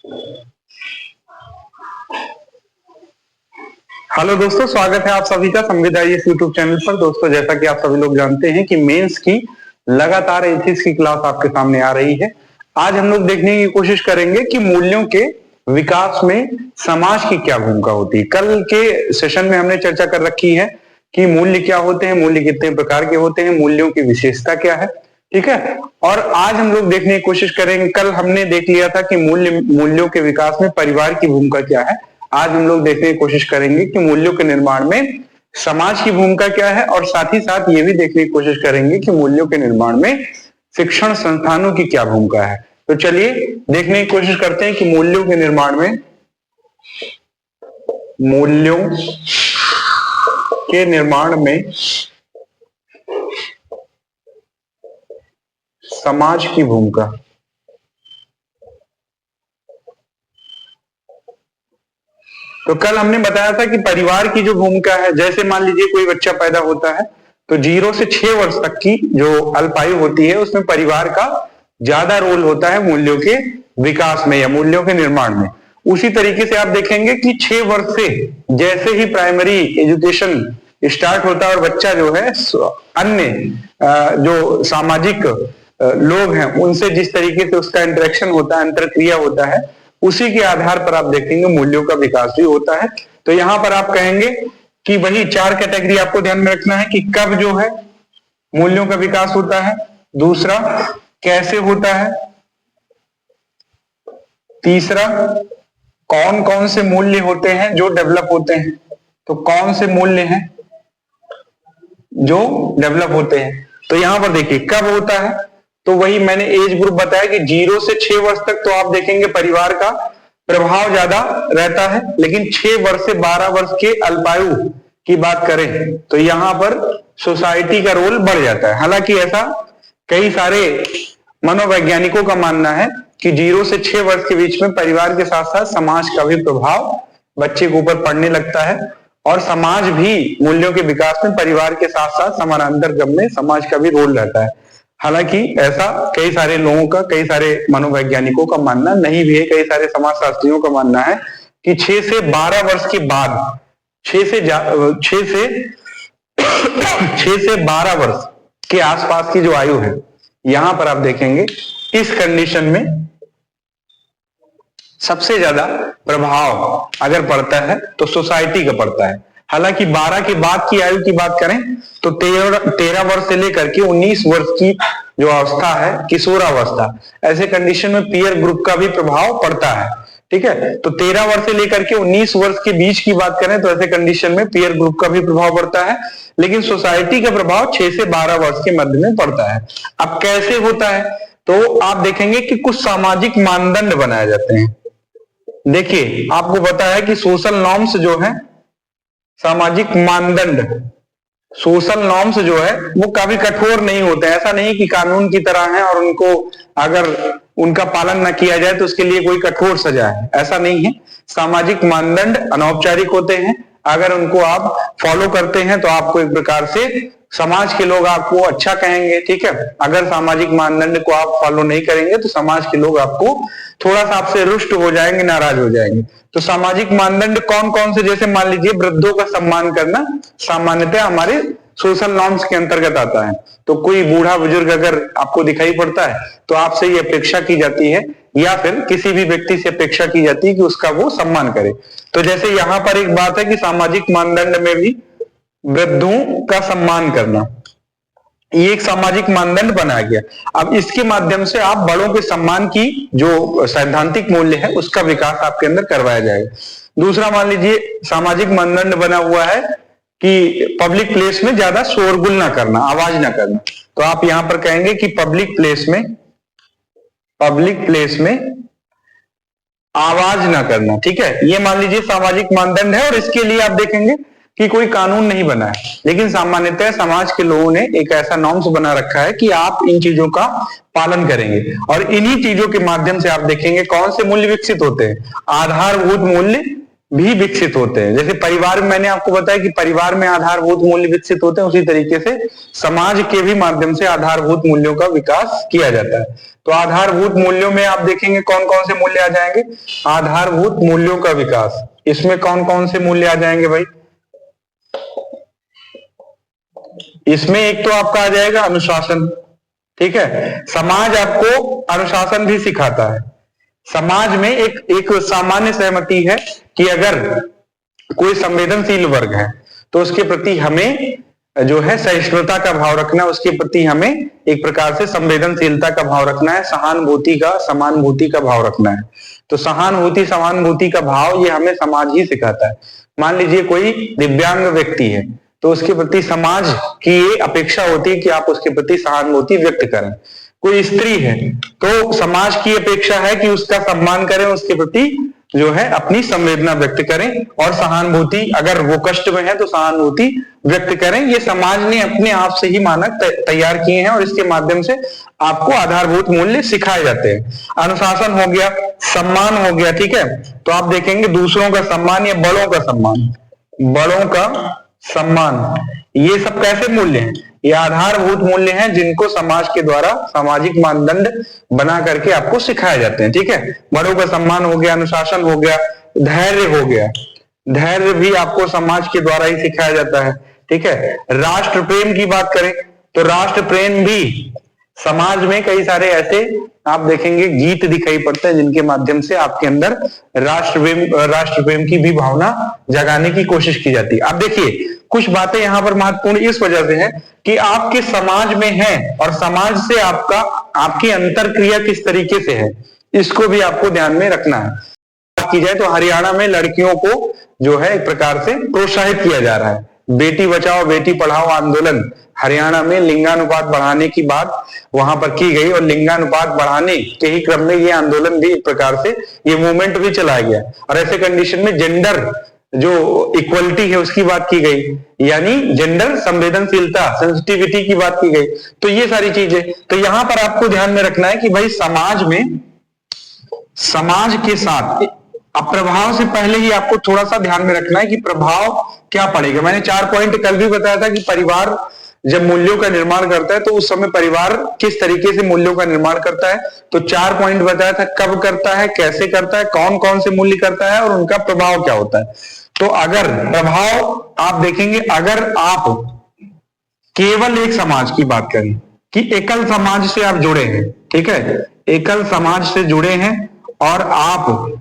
Hello दोस्तों, स्वागत है आप सभी का संविदा इस यूट्यूब चैनल पर। दोस्तों, जैसा कि आप सभी लोग जानते हैं कि मेंस की लगातार एथिक्स की क्लास आपके सामने आ रही है। आज हम लोग देखने की कोशिश करेंगे कि मूल्यों के विकास में समाज की क्या भूमिका होती है। कल के सेशन में हमने चर्चा कर रखी है कि मूल्य क्या होते हैं, मूल्य कितने प्रकार के होते हैं, मूल्यों की विशेषता क्या है। ठीक है, और आज हम लोग देखने की कोशिश करेंगे। कल हमने देख लिया था कि मूल्यों के विकास में परिवार की भूमिका क्या है। आज हम लोग देखने की कोशिश करेंगे कि मूल्यों के निर्माण में समाज की भूमिका क्या है, और साथ ही साथ ये भी देखने की कोशिश करेंगे कि मूल्यों के निर्माण में शिक्षण संस्थानों की क्या भूमिका है। तो चलिए देखने की कोशिश करते हैं कि मूल्यों के निर्माण में समाज की भूमिका। तो कल हमने बताया था कि परिवार की जो भूमिका है, जैसे मान लीजिए कोई बच्चा पैदा होता है तो 0 से 6 वर्ष तक की जो अल्पायु होती है उसमें परिवार का ज्यादा रोल होता है मूल्यों के विकास में या मूल्यों के निर्माण में। उसी तरीके से आप देखेंगे कि 6 वर्ष से जैसे ही प्राइमरी एजुकेशन स्टार्ट होता है और बच्चा जो है अन्य जो सामाजिक लोग हैं उनसे जिस तरीके से उसका इंटरेक्शन होता है, अंतरक्रिया होता है, उसी के आधार पर आप देखेंगे मूल्यों का विकास भी होता है। तो यहां पर आप कहेंगे कि वही 4 कैटेगरी आपको ध्यान में रखना है कि कब जो है मूल्यों का विकास होता है, दूसरा कैसे होता है, तीसरा कौन कौन से मूल्य होते हैं जो डेवलप होते हैं। तो कौन से मूल्य हैं जो डेवलप होते हैं। तो यहां पर देखिए कब होता है, तो वही मैंने एज ग्रुप बताया कि 0 से 6 वर्ष तक तो आप देखेंगे परिवार का प्रभाव ज्यादा रहता है, लेकिन 6 वर्ष से 12 वर्ष के अल्पायु की बात करें तो यहां पर सोसाइटी का रोल बढ़ जाता है। हालांकि ऐसा कई सारे मनोवैज्ञानिकों का मानना है कि 0 से 6 वर्ष के बीच में परिवार के साथ साथ समाज का भी प्रभाव बच्चे के ऊपर पड़ने लगता है, और समाज भी मूल्यों के विकास में परिवार के साथ साथ समानांतर क्रम में समाज का भी रोल रहता है। हालांकि ऐसा कई सारे लोगों का, कई सारे मनोवैज्ञानिकों का मानना नहीं भी है, कई सारे समाजशास्त्रियों का मानना है कि 6 से 12 वर्ष के बाद 6 से 12 वर्ष के आसपास की जो आयु है, यहां पर आप देखेंगे इस कंडीशन में सबसे ज्यादा प्रभाव अगर पड़ता है तो सोसाइटी का पड़ता है। हालांकि 12 के बाद की आयु की बात करें तो 13 वर्ष से लेकर के 19 वर्ष की जो अवस्था है, किशोरावस्था, ऐसे कंडीशन में पीयर ग्रुप का भी प्रभाव पड़ता है। ठीक है, तो 13 वर्ष से लेकर के 19 वर्ष के बीच की बात करें तो ऐसे कंडीशन में पीयर ग्रुप का भी प्रभाव पड़ता है, लेकिन सोसाइटी का प्रभाव 6 से 12 वर्ष के मध्य में पड़ता है। अब कैसे होता है, तो आप देखेंगे कि कुछ सामाजिक मानदंड बनाए जाते हैं। देखिए आपको पता है कि सोशल नॉर्म्स जो है, सामाजिक मानदंड, सोशल नॉर्म्स जो है वो काफी कठोर नहीं होते हैं। ऐसा नहीं कि कानून की तरह है और उनको अगर उनका पालन न किया जाए तो उसके लिए कोई कठोर सजा है, ऐसा नहीं है। सामाजिक मानदंड अनौपचारिक होते हैं, अगर उनको आप फॉलो करते हैं तो आपको एक प्रकार से समाज के लोग आपको अच्छा कहेंगे। ठीक है, अगर सामाजिक मानदंड को आप फॉलो नहीं करेंगे तो समाज के लोग आपको थोड़ा सा आपसे रुष्ट हो जाएंगे, नाराज हो जाएंगे। तो सामाजिक मानदंड कौन कौन से, जैसे मान लीजिए वृद्धों का सम्मान करना सामान्यतः हमारे सोशल नॉर्म्स के अंतर्गत आता है। तो कोई बूढ़ा बुजुर्ग अगर आपको दिखाई पड़ता है तो आपसे ये अपेक्षा की जाती है, या फिर किसी भी व्यक्ति से अपेक्षा की जाती है कि उसका वो सम्मान करे। तो जैसे यहां पर एक बात है कि सामाजिक मानदंड में भी वृद्धों का सम्मान करना, ये एक सामाजिक मानदंड बनाया गया। अब इसके माध्यम से आप बड़ों के सम्मान की जो सैद्धांतिक मूल्य है उसका विकास आपके अंदर करवाया जाएगा। दूसरा मान लीजिए सामाजिक मानदंड बना हुआ है कि पब्लिक प्लेस में ज्यादा शोरगुल ना करना, आवाज ना करना। तो आप यहां पर कहेंगे कि पब्लिक प्लेस में आवाज ना करना। ठीक है, ये मान लीजिए सामाजिक मानदंड है, और इसके लिए आप देखेंगे कि कोई कानून नहीं बना है, लेकिन सामान्यतः समाज के लोगों ने एक ऐसा नॉर्म्स बना रखा है कि आप इन चीजों का पालन करेंगे। और इन्हीं चीजों के माध्यम से आप देखेंगे कौन से मूल्य विकसित होते हैं, आधारभूत मूल्य भी विकसित होते हैं। जैसे परिवार में मैंने आपको बताया कि परिवार में आधारभूत मूल्य विकसित होते हैं, उसी तरीके से समाज के भी माध्यम से आधारभूत मूल्यों का विकास किया जाता है। तो आधारभूत मूल्यों में आप देखेंगे कौन कौन से मूल्य आ जाएंगे, आधारभूत मूल्यों का विकास। इसमें कौन कौन से मूल्य आ जाएंगे भाई, इसमें एक तो आपका आ जाएगा अनुशासन, ठीक है। समाज आपको अनुशासन भी सिखाता है। समाज में एक सामान्य सहमति है कि अगर कोई संवेदनशील वर्ग है तो उसके प्रति हमें जो है सहिष्णुता का भाव रखना, उसके प्रति हमें एक प्रकार से संवेदनशीलता का भाव रखना है, सहानुभूति का समानुभूति का भाव रखना है। तो सहानुभूति समानुभूति का भाव ये हमें समाज ही सिखाता है। मान लीजिए कोई दिव्यांग व्यक्ति है तो उसके प्रति समाज की ये अपेक्षा होती है कि आप उसके प्रति सहानुभूति व्यक्त करें। कोई स्त्री है तो समाज की अपेक्षा है कि उसका सम्मान करें, उसके प्रति जो है अपनी संवेदना व्यक्त करें और सहानुभूति, अगर वो कष्ट में है तो सहानुभूति व्यक्त करें। ये समाज ने अपने आप से ही मानक तैयार किए हैं और इसके माध्यम से आपको आधारभूत मूल्य सिखाए जाते हैं। अनुशासन हो गया, सम्मान हो गया, ठीक है। तो आप देखेंगे दूसरों का सम्मान या बड़ों का सम्मान, बड़ों का सम्मान, ये सब कैसे मूल्य हैं, ये आधारभूत मूल्य हैं जिनको समाज के द्वारा सामाजिक मानदंड बना करके आपको सिखाए जाते हैं, ठीक है। बड़ों का सम्मान हो गया, अनुशासन हो गया, धैर्य हो गया, धैर्य भी आपको समाज के द्वारा ही सिखाया जाता है, ठीक है। राष्ट्र प्रेम की बात करें तो राष्ट्र प्रेम भी समाज में कई सारे ऐसे आप देखेंगे गीत दिखाई पड़ते हैं जिनके माध्यम से आपके अंदर राष्ट्र प्रेम की भी भावना जगाने की कोशिश की जाती है। अब देखिए कुछ बातें यहाँ पर महत्वपूर्ण इस वजह से है कि आपके समाज में है और समाज से आपकी अंतरक्रिया किस तरीके से है, इसको भी आपको ध्यान में रखना है। बात की जाए तो हरियाणा में लड़कियों को जो है एक प्रकार से प्रोत्साहित किया जा रहा है। बेटी बचाओ बेटी पढ़ाओ आंदोलन हरियाणा में लिंगानुपात बढ़ाने की बात वहां पर की गई और लिंगानुपात बढ़ाने के ही क्रम में ये आंदोलन भी एक प्रकार से ये मूवमेंट भी चलाया गया और ऐसे कंडीशन में जेंडर जो इक्वलिटी है उसकी बात की गई, यानी जेंडर संवेदनशीलता सेंसिटिविटी की बात की गई। तो ये सारी चीजें, तो यहां पर आपको ध्यान में रखना है कि भाई समाज के साथ अब प्रभाव से पहले ही आपको थोड़ा सा ध्यान में रखना है कि प्रभाव क्या पड़ेगा। मैंने 4 पॉइंट कल भी बताया था कि परिवार जब मूल्यों का निर्माण करता है तो उस समय परिवार किस तरीके से मूल्यों का निर्माण करता है। तो 4 पॉइंट बताया था, कब करता है, कैसे करता है, कौन कौन से मूल्य करता है और उनका प्रभाव क्या होता है। तो अगर प्रभाव आप देखेंगे, अगर आप केवल एक समाज की बात करें कि एकल समाज से आप जुड़े हैं, ठीक है, एकल समाज से जुड़े हैं और आप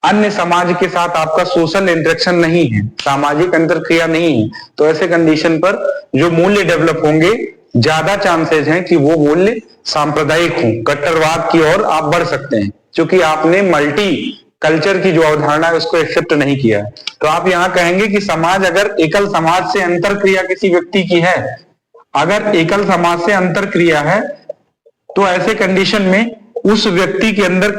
अन्य समाज के साथ आपका सोशल इंटरेक्शन नहीं है, सामाजिक अंतरक्रिया नहीं है, तो ऐसे कंडीशन पर जो मूल्य डेवलप होंगे ज्यादा चांसेस हैं कि वो मूल्य सांप्रदायिक हों, कट्टरवाद की ओर आप बढ़ सकते हैं क्योंकि आपने मल्टी कल्चर की जो अवधारणा है उसको एक्सेप्ट नहीं किया। तो आप यहाँ कहेंगे कि समाज अगर एकल समाज से अंतरक्रिया किसी व्यक्ति की है, अगर एकल समाज से अंतरक्रिया है तो ऐसे कंडीशन में उस व्यक्ति के अंदर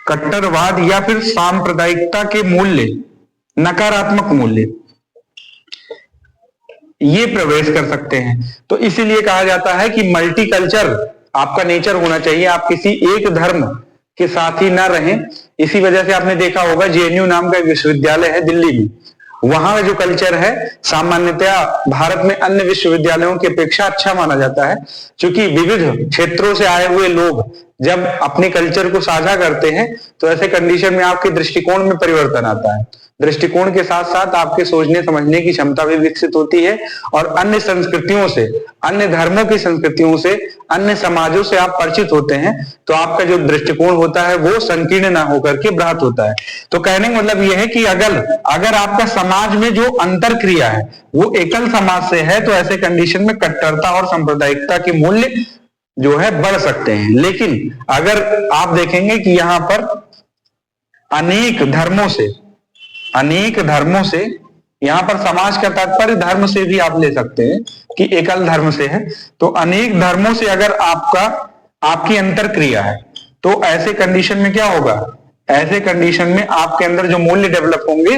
कट्टरवाद या फिर सांप्रदायिकता के मूल्य, नकारात्मक मूल्य ये प्रवेश कर सकते हैं। तो इसीलिए कहा जाता है कि मल्टीकल्चर आपका नेचर होना चाहिए, आप किसी एक धर्म के साथ ही ना रहें। इसी वजह से आपने देखा होगा जेएनयू नाम का एक विश्वविद्यालय है दिल्ली में, वहां का जो कल्चर है सामान्यतया भारत में अन्य विश्वविद्यालयों की अपेक्षा अच्छा माना जाता है, क्योंकि विविध क्षेत्रों से आए हुए लोग जब अपने कल्चर को साझा करते हैं तो ऐसे कंडीशन में आपके दृष्टिकोण में परिवर्तन आता है। दृष्टिकोण के साथ साथ आपके सोचने समझने की क्षमता भी विकसित होती है और अन्य संस्कृतियों से, अन्य धर्मों की संस्कृतियों से, अन्य समाजों से आप परिचित होते हैं तो आपका जो दृष्टिकोण होता है वो संकीर्ण ना होकर के बृहत होता है। तो कहने का मतलब यह है कि अगर आपका समाज में जो अंतरक्रिया है वो एकल समाज से है तो ऐसे कंडीशन में कट्टरता और सांप्रदायिकता के मूल्य जो है बढ़ सकते हैं। लेकिन अगर आप देखेंगे कि यहाँ पर अनेक धर्मों से यहाँ पर समाज का तात्पर्य धर्म से भी आप ले सकते हैं कि एकल धर्म से है, तो अनेक धर्मों से अगर आपकी अंतरक्रिया है तो ऐसे कंडीशन में क्या होगा, ऐसे कंडीशन में आपके अंदर जो मूल्य डेवलप होंगे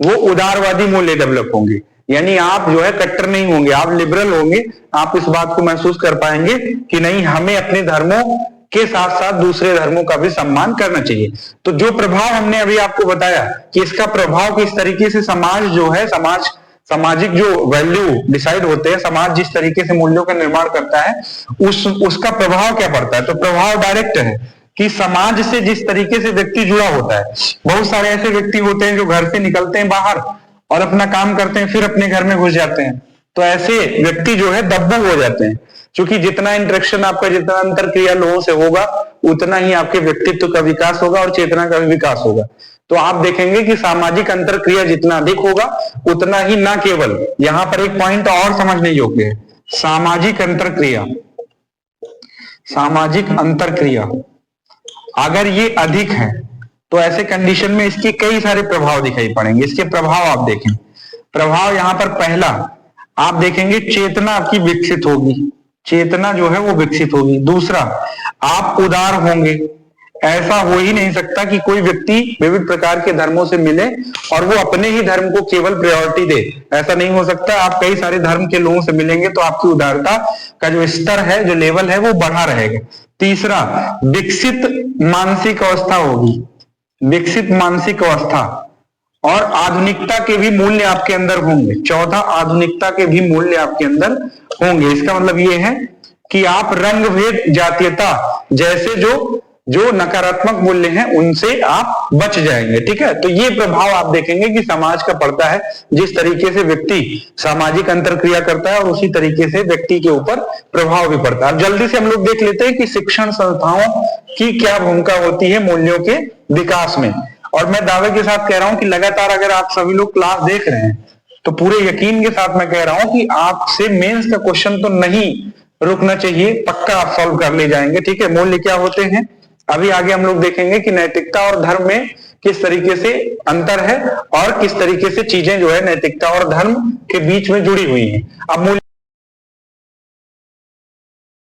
वो उदारवादी मूल्य डेवलप होंगे, यानी आप जो है कट्टर नहीं होंगे, आप लिबरल होंगे। आप इस बात को महसूस कर पाएंगे कि नहीं, हमें अपने धर्मों के साथ साथ दूसरे धर्मों का भी सम्मान करना चाहिए। तो जो प्रभाव हमने अभी आपको बताया कि इसका प्रभाव किस तरीके से समाज जो है, समाज सामाजिक जो वैल्यू डिसाइड होते हैं, समाज जिस तरीके से मूल्यों का निर्माण करता है, उसका प्रभाव क्या पड़ता है? तो प्रभाव डायरेक्ट है कि समाज से जिस तरीके से व्यक्ति जुड़ा होता है। बहुत सारे ऐसे व्यक्ति होते हैं जो घर से निकलते हैं बाहर और अपना काम करते हैं, फिर अपने घर में घुस जाते हैं। तो ऐसे व्यक्ति जो है दब्बू हो जाते हैं, क्योंकि जितना इंटरेक्शन आपका, जितना अंतर क्रिया लोगों से होगा, उतना ही आपके व्यक्तित्व का विकास होगा और चेतना का भी विकास होगा। तो आप देखेंगे कि सामाजिक अंतर क्रिया जितना अधिक होगा, उतना ही, ना केवल, यहां पर एक पॉइंट और समझने योग्य है, सामाजिक अंतर क्रिया, सामाजिक अंतर क्रिया अगर ये अधिक है तो ऐसे कंडीशन में इसके कई सारे प्रभाव दिखाई पड़ेंगे। इसके प्रभाव आप देखें, प्रभाव यहां पर पहला आप देखेंगे, चेतना आपकी विकसित होगी, चेतना जो है वो विकसित होगी। दूसरा, आप उदार होंगे। ऐसा हो ही नहीं सकता कि कोई व्यक्ति विविध प्रकार के धर्मों से मिले और वो अपने ही धर्म को केवल प्रायोरिटी दे, ऐसा नहीं हो सकता। आप कई सारे धर्म के लोगों से मिलेंगे तो आपकी उदारता का जो स्तर है, जो लेवल है, वो बढ़ा रहेगा। तीसरा, विकसित मानसिक अवस्था होगी, विकसित मानसिक अवस्था, और आधुनिकता के भी मूल्य आपके अंदर होंगे। चौथा, आधुनिकता के भी मूल्य आपके अंदर होंगे। इसका मतलब ये है कि आप रंग भेद, जातीयता जैसे जो नकारात्मक मूल्य हैं, उनसे आप बच जाएंगे। ठीक है, तो ये प्रभाव आप देखेंगे कि समाज का पड़ता है। जिस तरीके से व्यक्ति सामाजिक अंतर क्रिया करता है और उसी तरीके से व्यक्ति के ऊपर प्रभाव भी पड़ता है। अब जल्दी से हम लोग देख लेते हैं कि शिक्षण संस्थाओं की क्या भूमिका होती है मूल्यों के विकास में। और मैं दावे के साथ कह रहा हूं कि लगातार अगर आप सभी लोग क्लास देख रहे हैं तो पूरे यकीन के साथ मैं कह रहा हूं कि आपसे मेंस का क्वेश्चन तो नहीं रुकना चाहिए, पक्का आप सॉल्व कर ले जाएंगे। ठीक है, मूल्य क्या होते हैं, अभी आगे हम लोग देखेंगे कि नैतिकता और धर्म में किस तरीके से अंतर है और किस तरीके से चीजें जो है नैतिकता और धर्म के बीच में जुड़ी हुई हैं। अब मूल्य